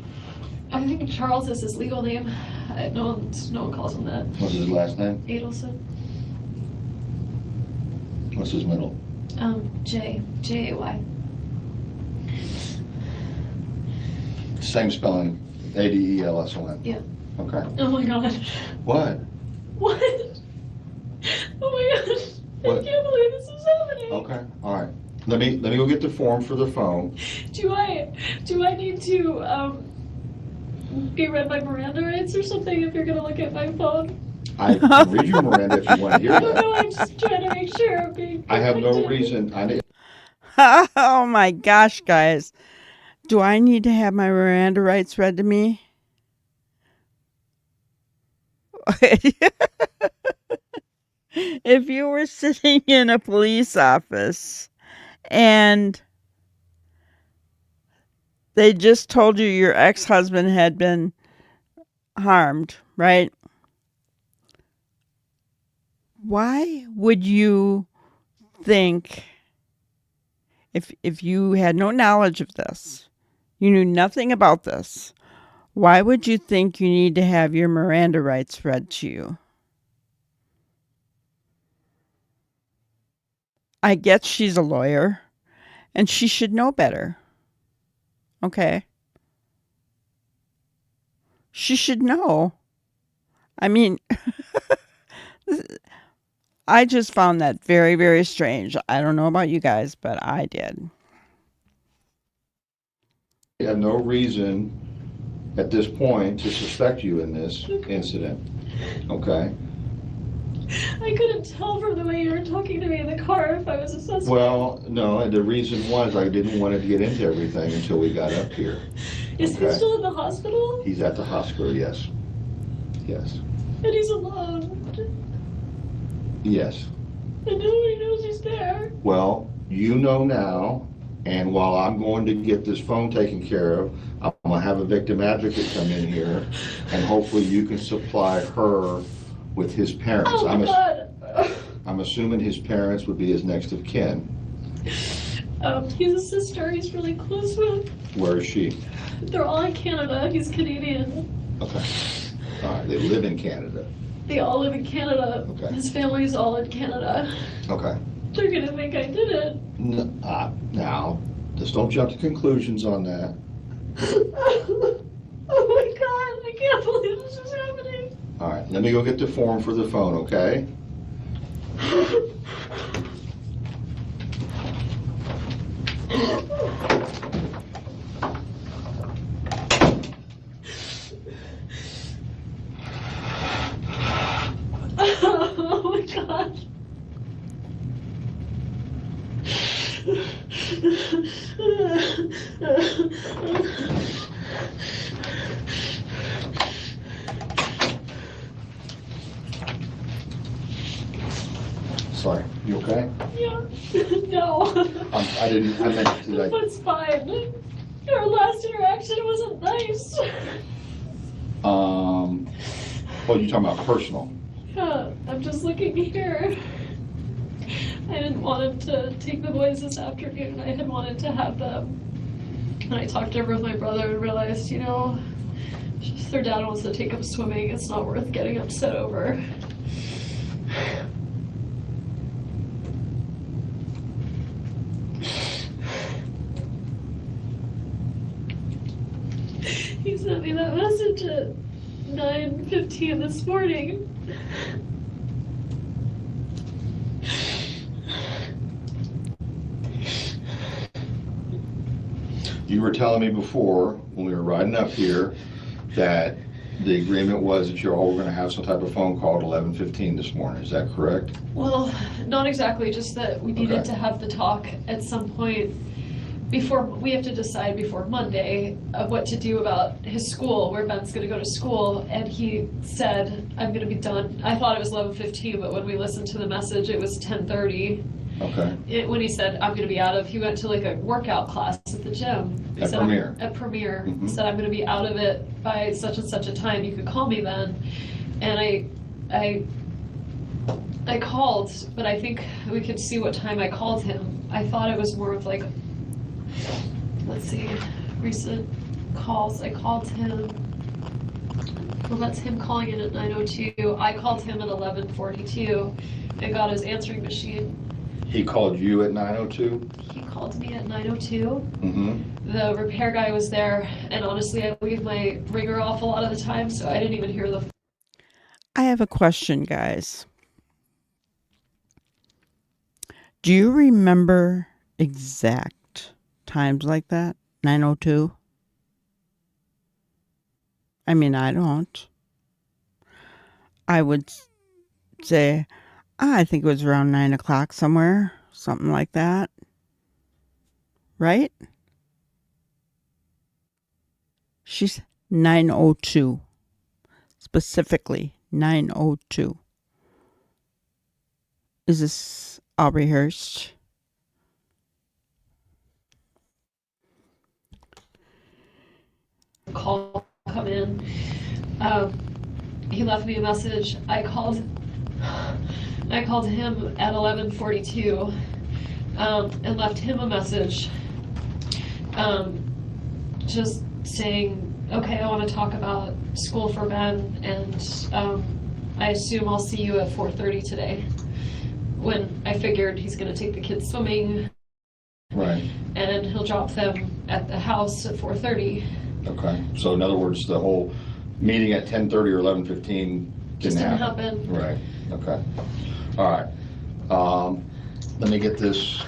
I think Charles is his legal name. No one calls him that. What's his last name? Adelson. What's his middle? J-A-Y. Same spelling, A-D-E-L-S-O-N. Yeah. Okay. Oh my god. What? What? Oh my god. What? I can't believe this is happening. Okay, all right. Let me go get the form for the phone. Do I need to be read my Miranda rights or something if you're gonna look at my phone? I can read you Miranda if you want to hear I don't know, that. I'm just trying to make sure I'm being I have no protected. reason, Oh my gosh, guys. Do I need to have my Miranda rights read to me? If you were sitting in a police office and they just told you your ex-husband had been harmed, right? Why would you think, if you had no knowledge of this, you knew nothing about this, why would you think you need to have your Miranda rights read to you? I get she's a lawyer and she should know better. Okay. She should know. I mean, I just found that very, very strange. I don't know about you guys, but I did. We have no reason at this point to suspect you in this incident, okay? I couldn't tell from the way you were talking to me in the car if I was a suspect. Well, no, and the reason was I didn't want to get into everything until we got up here. Is he still in the hospital? He's at the hospital, yes. Yes. And he's alone. Yes. And nobody knows he's there. Well, you know now, and while I'm going to get this phone taken care of, I'm going to have a victim advocate come in here, and hopefully you can supply her with his parents. Oh my God. I'm assuming his parents would be his next of kin. He's a sister he's really close with. Where is she? They're all in Canada. He's Canadian. Okay. All right, they live in Canada. They all live in Canada. Okay. His family's all in Canada. Okay. They're gonna think I did it. Now, just don't jump to conclusions on that. Oh my God, I can't believe this is happening. All right, let me go get the form for the phone, okay? Oh my God. Sorry, you okay? Yeah. No. I meant to like, It's fine. Our last interaction wasn't nice. oh, you're talking about personal. Yeah, I'm just looking here. I didn't want him to take the boys this afternoon. I had wanted to have them. And I talked over with my brother and realized, if their dad wants to take them swimming, it's not worth getting upset over. He sent me that message at 9:15 this morning. You were telling me before, when we were riding up here, that the agreement was that you all were gonna have some type of phone call at 11:15 this morning, is that correct? Well, not exactly, just that we needed Okay. to have the talk at some point before, we have to decide before Monday of what to do about his school, where Ben's gonna go to school, and he said, I'm gonna be done. I thought it was 11:15, but when we listened to the message, it was 10:30. Okay, When he said, I'm gonna be he went to like a workout class at the gym. He At said, Premier. At Premier. He Mhm. said, I'm gonna be out of it by such and such a time, you could call me then. And I called, but I think we could see what time I called him. I thought it was more of like, let's see, recent calls. I called him, well, that's him calling in at 9:02. I called him at 11:42 and got his answering machine. he called you at 9:02? He called me at 9:02. Mm-hmm. The repair guy was there, and honestly, I leave my ringer off a lot of the time, so I didn't even hear the. I have a question, guys. Do you remember exact times like that? 9:02? I mean, I don't. I would say, I think it was around 9 o'clock somewhere, something like that. Right? She's 902. Specifically, 902. Is this all rehearsed? Call come in. He left me a message. I called him at 11:42 and left him a message, just saying, okay, I want to talk about school for Ben, and I assume I'll see you at 4:30 today. When I figured he's going to take the kids swimming, Right. and he'll drop them at the house at 4:30. Okay. So in other words, the whole meeting at 10:30 or 11:15 Just didn't didn't happen. happen. Right. Okay. All right. Let me get this.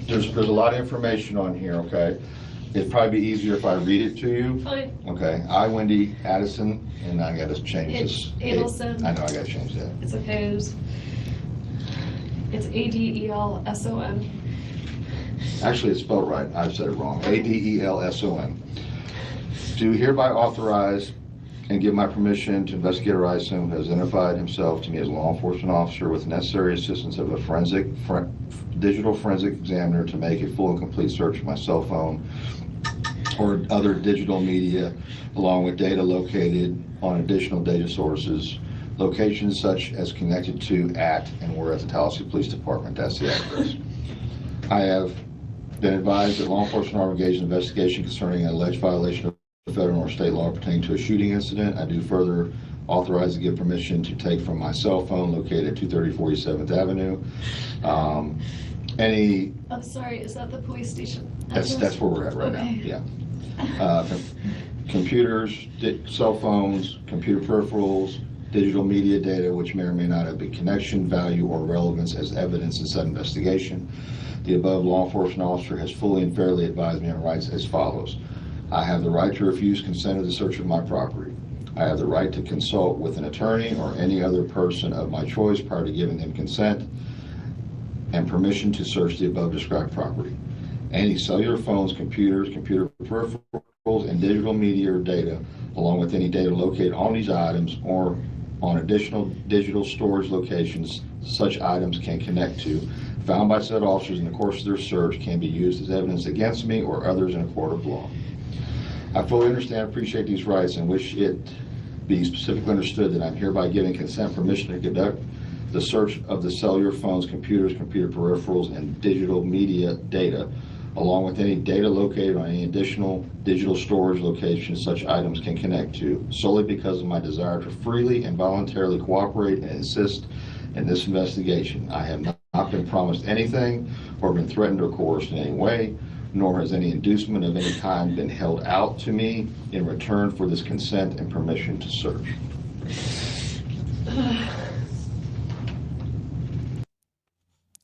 There's a lot of information on here. Okay. It'd probably be easier if I read it to you. Fine. Okay. I, Wendy Addison, and I got to change this. Adelson. I know I got to change that. It's okay. It's Adelson. Actually, it's spelled right. I said it wrong. Adelson. Do hereby authorize and give my permission to investigate Addison, who has identified himself to me as a law enforcement officer with necessary assistance of a digital forensic examiner to make a full and complete search of my cell phone or other digital media, along with data located on additional data sources, locations such as connected to, at, and were at the Tallahassee Police Department. That's the address. I have been advised that law enforcement are engaged in investigation concerning an alleged violation of federal or state law pertaining to a shooting incident. I do further authorize to give permission to take from my cell phone located at 230 47th Avenue. I'm sorry, is that the police station? That's where we're at right Okay. now. Yeah. Computers, cell phones, computer peripherals, digital media data, which may or may not have a connection, value, or relevance as evidence in said investigation. The above law enforcement officer has fully and fairly advised me on rights as follows. I have the right to refuse consent to the search of my property. I have the right to consult with an attorney or any other person of my choice prior to giving them consent and permission to search the above described property. Any cellular phones, computers, computer peripherals, and digital media or data, along with any data located on these items or on additional digital storage locations such items can connect to, found by said officers in the course of their search, can be used as evidence against me or others in a court of law. I fully understand and appreciate these rights and wish it be specifically understood that I'm hereby giving consent permission to conduct the search of the cellular phones, computers, computer peripherals, and digital media data, along with any data located on any additional digital storage locations such items can connect to, solely because of my desire to freely and voluntarily cooperate and assist in this investigation. I have not been promised anything or been threatened or coerced in any way, nor has any inducement of any kind been held out to me in return for this consent and permission to search.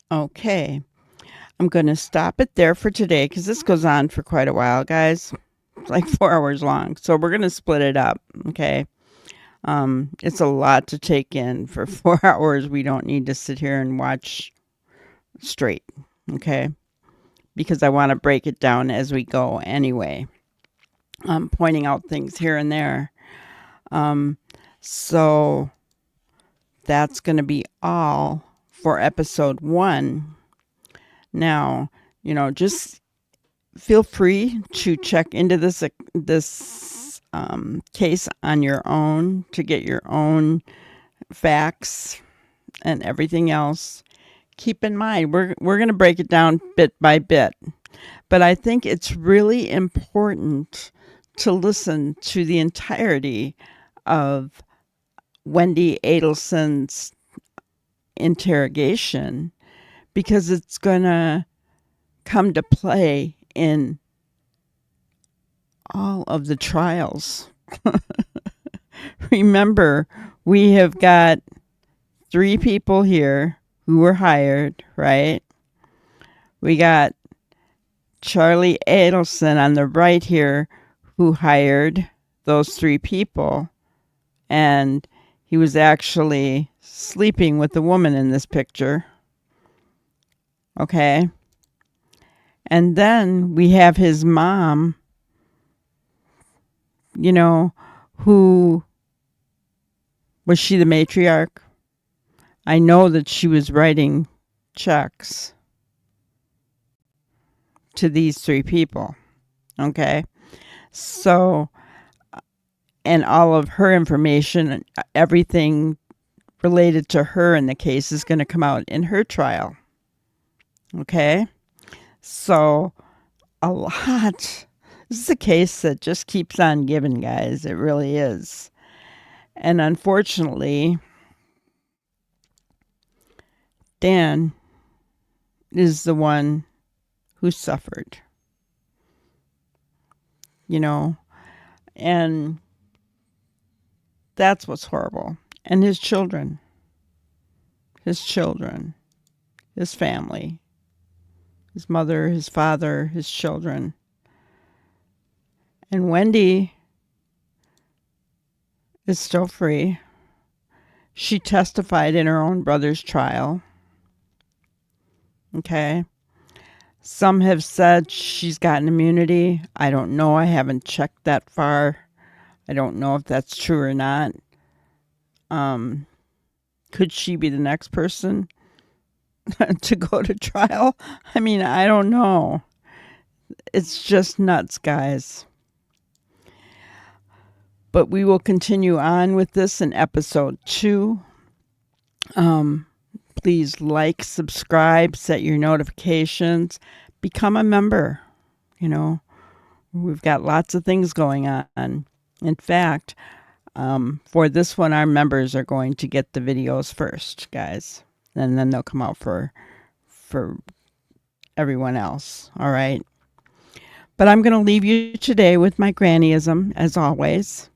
Okay. I'm going to stop it there for today because this goes on for quite a while, guys. It's like 4 hours long. So we're going to split it up. Okay. It's a lot to take in for 4 hours. We don't need to sit here and watch straight. Okay. Because I want to break it down as we go anyway. Pointing out things here and there. So that's going to be all for episode 1. Now, just feel free to check into this case on your own to get your own facts and everything else. Keep in mind, we're going to break it down bit by bit, but I think it's really important to listen to the entirety of Wendy Adelson's interrogation, because it's going to come to play in all of the trials. Remember, we have got 3 people here who were hired, right? We got Charlie Adelson on the right here who hired those 3 people. And he was actually sleeping with the woman in this picture. Okay. And then we have his mom you know, who was she the matriarch? I know that she was writing checks to these three people. Okay. So, and all of her information, everything related to her in the case is going to come out in her trial. Okay. So, a lot. This is a case that just keeps on giving, guys. It really is. And unfortunately, Dan is the one who suffered, you know, and that's what's horrible. And his children, his family, his mother, his father, his children. And Wendy is still free. She testified in her own brother's trial. Okay. Some have said she's gotten immunity. I don't know. I haven't checked that far. I don't know if that's true or not. Could she be the next person to go to trial? I mean, I don't know. It's just nuts, guys. But we will continue on with this in episode 2. Please like, subscribe, set your notifications, become a member. You know, we've got lots of things going on. In fact, for this one, our members are going to get the videos first, guys. And then they'll come out for everyone else. All right. But I'm going to leave you today with my grannyism, as always.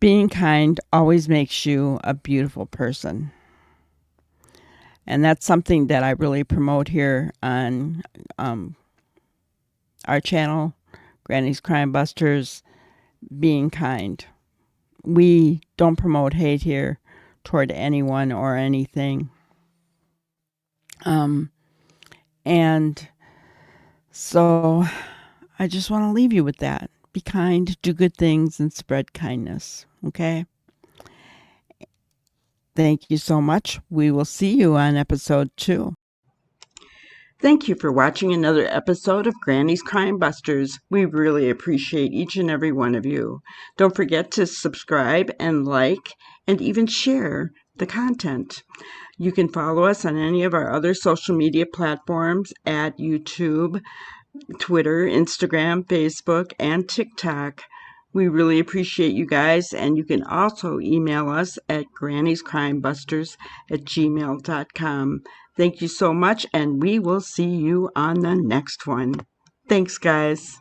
Being kind always makes you a beautiful person. And that's something that I really promote here on our channel, Granny's Crime Busters, being kind. We don't promote hate here toward anyone or anything. And so I just want to leave you with that. Be kind, do good things, and spread kindness. Okay? Thank you so much. We will see you on episode 2. Thank you for watching another episode of Granny's Crime Busters. We really appreciate each and every one of you. Don't forget to subscribe and like and even share the content. You can follow us on any of our other social media platforms at YouTube, Twitter, Instagram, Facebook, and TikTok. We really appreciate you guys, and you can also email us at grannyscrimebusters@gmail.com. Thank you so much, and we will see you on the next one. Thanks, guys.